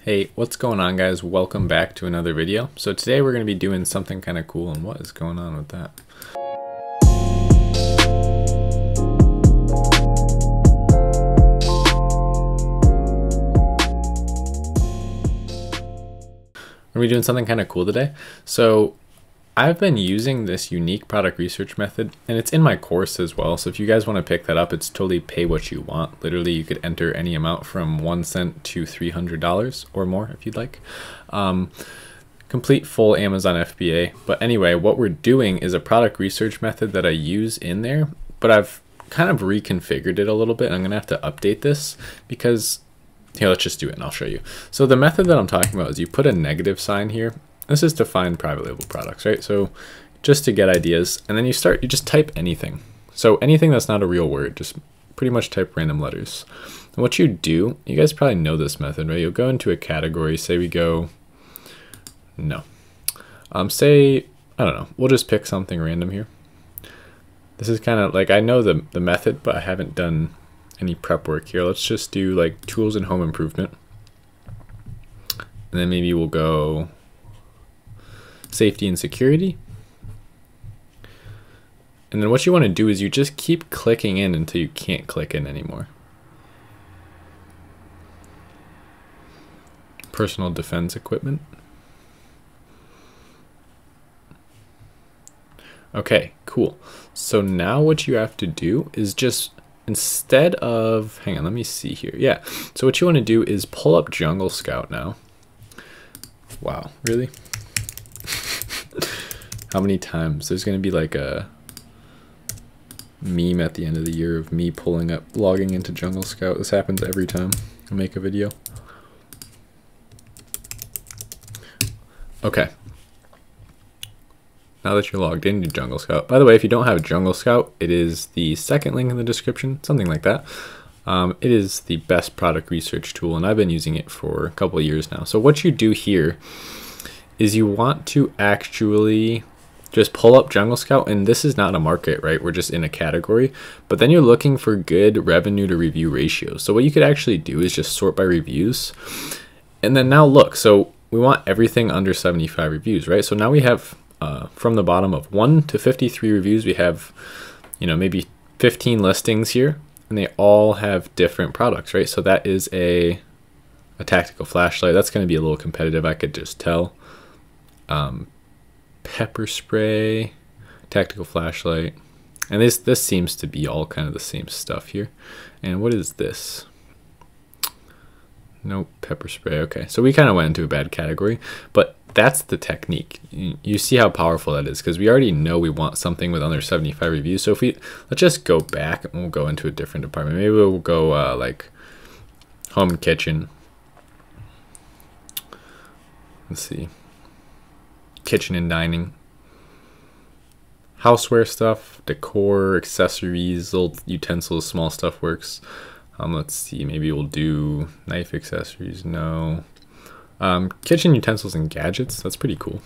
Hey, what's going on, guys? Welcome back to another video. So today we're going to be doing something kind of cool, and what is going on with that? We're going to be doing something kind of cool today. So I've been using this unique product research method, and it's in my course as well. So if you guys want to pick that up, it's totally pay what you want. Literally, you could enter any amount from 1 cent to $300 or more if you'd like. Complete full Amazon FBA. But anyway, what we're doing is a product research method that I use in there, but I've kind of reconfigured it a little bit. And I'm going to have to update this because, here, let's just do it and I'll show you. So the method that I'm talking about is you put a negative sign here. This is to find private label products, right? So just to get ideas, and then you just type anything. So anything that's not a real word, just pretty much type random letters. And what you do, you guys probably know this method, right? You'll go into a category, say we go, say, I don't know, we'll just pick something random here. This is kind of like, I know the method, but I haven't done any prep work here. Let's just do like tools and home improvement. And then maybe we'll go safety and security. And then what you want to do is you just keep clicking in until you can't click in anymore. Personal defense equipment. Okay, cool. So now what you have to do is just, instead of, hang on, let me see here. Yeah, so what you want to do is pull up Jungle Scout now. Wow, really? How many times? There's going to be like a meme at the end of the year of me logging into Jungle Scout. This happens every time I make a video. Okay. Now that you're logged into Jungle Scout. By the way, if you don't have Jungle Scout, it is the second link in the description, something like that. It is the best product research tool, and I've been using it for a couple of years now. So what you do here is you want to actually just pull up Jungle Scout, and this is not a market, right? We're just in a category, but then you're looking for good revenue to review ratios. So what you could actually do is just sort by reviews. And then now look, so we want everything under 75 reviews, right? So now we have from the bottom of 1 to 53 reviews, we have, maybe 15 listings here, and they all have different products, right? So that is a tactical flashlight. That's going to be a little competitive, I could just tell. Pepper spray, tactical flashlight, and this seems to be all kind of the same stuff here. And what is this? Nope, pepper spray. Okay, so we kind of went into a bad category, but that's the technique. You see how powerful that is, because we already know we want something with under 75 reviews. So if let's just go back and we'll go into a different department. Maybe we'll go like home and kitchen. Let's see. Kitchen and dining, houseware stuff, decor, accessories, little utensils, small stuff works. Let's see, maybe we'll do knife accessories. No. Kitchen utensils and gadgets, that's pretty cool.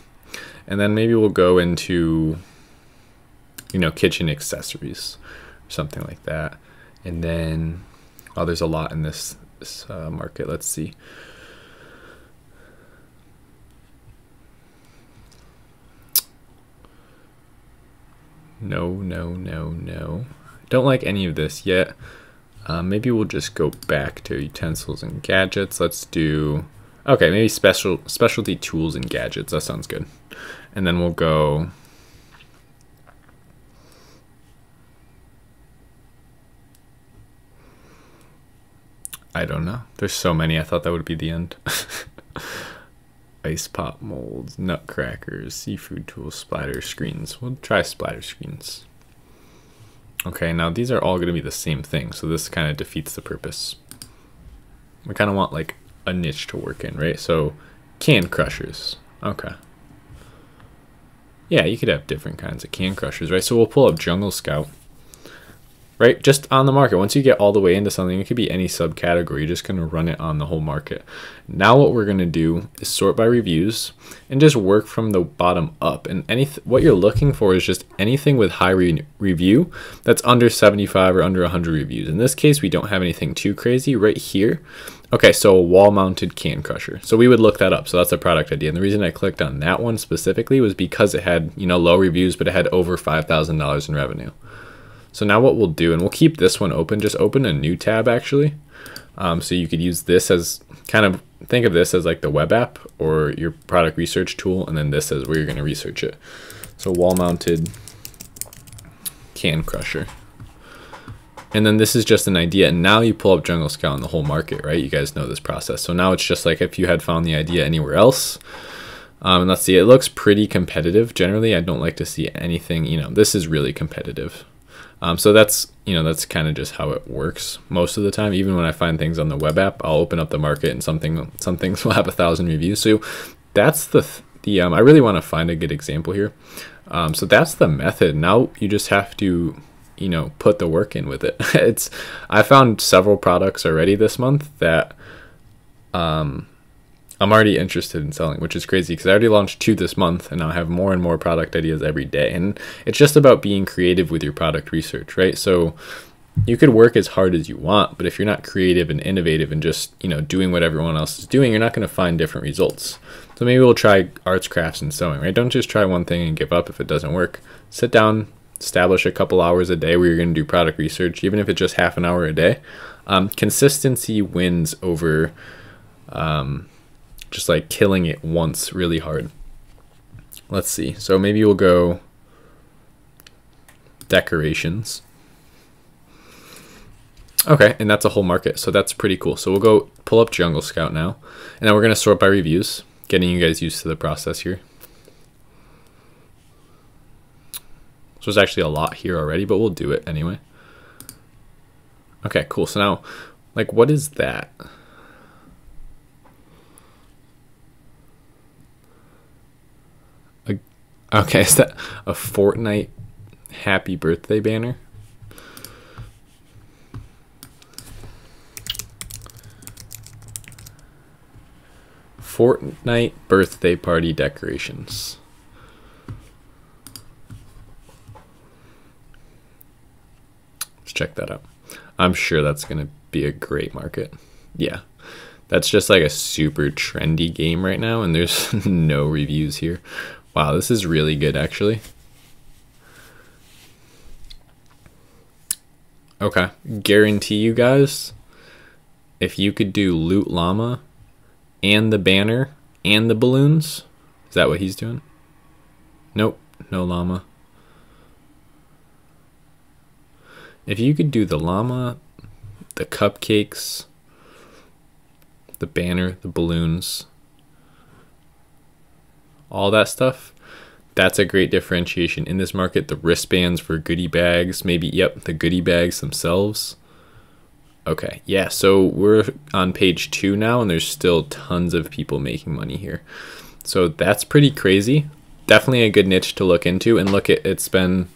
And then maybe we'll go into, kitchen accessories, something like that. And then, oh, there's a lot in this market. Let's see. No. Don't like any of this yet. Maybe we'll just go back to utensils and gadgets. Let's do, okay, maybe specialty tools and gadgets. That sounds good. And then we'll go, I don't know. There's so many. I thought that would be the end. Ice pop molds, nutcrackers, seafood tools, splatter screens. We'll try splatter screens. Okay, now these are all going to be the same thing, so this kind of defeats the purpose. We kind of want like a niche to work in, right? So can crushers. Okay. Yeah, you could have different kinds of can crushers, right? So we'll pull up Jungle Scout. Right, just on the market. Once you get all the way into something, it could be any subcategory. You're just going to run it on the whole market. Now what we're going to do is sort by reviews and just work from the bottom up. And what you're looking for is just anything with high review that's under 75 or under 100 reviews. In this case, we don't have anything too crazy. Right here, Okay, so a wall-mounted can crusher. So we would look that up. So that's a product idea. And the reason I clicked on that one specifically was because it had, you know, low reviews, but it had over $5,000 in revenue. So now what we'll do, and we'll keep this one open, just open a new tab actually. So you could use this as kind of, think of this as like the web app or your product research tool, and then this is where you're going to research it. So wall-mounted can crusher. And then this is just an idea, and now you pull up Jungle Scout in the whole market, right? You guys know this process. So now it's just like if you had found the idea anywhere else. And let's see, it looks pretty competitive. Generally, I don't like to see anything, you know, this is really competitive. So that's, you know, that's kind of just how it works most of the time. Even when I find things on the web app, I'll open up the market and some things will have 1,000 reviews. So that's I really want to find a good example here. So that's the method. Now you just have to, you know, put the work in with it. I found several products already this month that I'm already interested in selling, which is crazy because I already launched 2 this month and now I have more and more product ideas every day. And it's just about being creative with your product research, right? So you could work as hard as you want, but if you're not creative and innovative and just, you know, doing what everyone else is doing, you're not going to find different results. So maybe we'll try arts, crafts, and sewing, right? Don't just try one thing and give up if it doesn't work. Sit down, establish a couple hours a day where you're going to do product research, even if it's just half an hour a day. Consistency wins over just like killing it once really hard. Let's see. So maybe we'll go decorations. Okay, and that's a whole market, so that's pretty cool. So we'll go pull up Jungle Scout now, and then we're going to sort by reviews, getting you guys used to the process here. So there's actually a lot here already, but we'll do it anyway. Okay, cool. So now, like, what is that? Okay, is that a Fortnite happy birthday banner? Fortnite birthday party decorations. Let's check that out. I'm sure that's going to be a great market. Yeah, that's just like a super trendy game right now, and there's no reviews here. Wow, this is really good, actually. Okay, guarantee you guys, if you could do Loot Llama and the banner and the balloons, is that what he's doing? Nope, no llama. If you could do the llama, the cupcakes, the banner, the balloons, all that stuff, that's a great differentiation in this market. The wristbands for goodie bags, maybe, yep, the goodie bags themselves. Okay, yeah, so we're on page 2 now, and there's still tons of people making money here. So that's pretty crazy. Definitely a good niche to look into. And look, it's been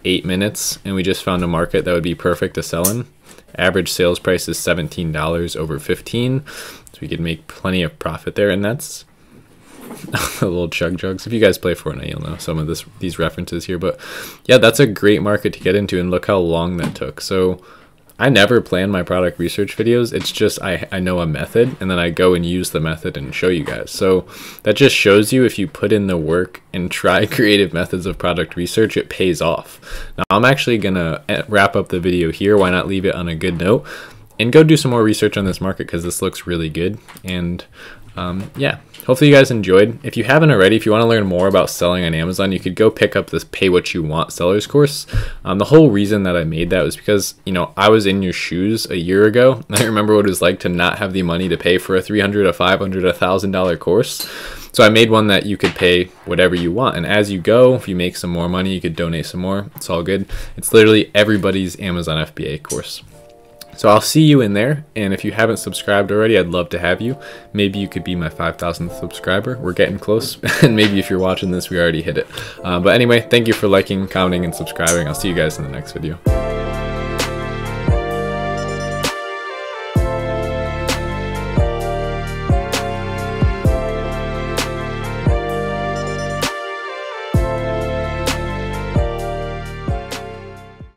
8 minutes, and we just found a market that would be perfect to sell in. Average sales price is $17 over 15, so we could make plenty of profit there. And that's a little chug jugs. If you guys play Fortnite, you'll know some of these references here. But yeah, that's a great market to get into, and look how long that took. So I never plan my product research videos. It's just I know a method, and then I go and use the method and show you guys. So that just shows you if you put in the work and try creative methods of product research, it pays off. Now I'm actually gonna wrap up the video here. Why not leave it on a good note and go do some more research on this market, because this looks really good. And yeah, hopefully you guys enjoyed. If you haven't already, if you want to learn more about selling on Amazon, you could go pick up this Pay What You Want sellers course. The whole reason that I made that was because, you know, I was in your shoes a year ago. I remember what it was like to not have the money to pay for a $300, a $500, $1,000 course. So I made one that you could pay whatever you want. And as you go, if you make some more money, you could donate some more. It's all good. It's literally everybody's Amazon FBA course. So I'll see you in there, and if you haven't subscribed already, I'd love to have you. Maybe you could be my 5,000th subscriber. We're getting close, and maybe if you're watching this, we already hit it. But anyway, thank you for liking, commenting, and subscribing. I'll see you guys in the next video.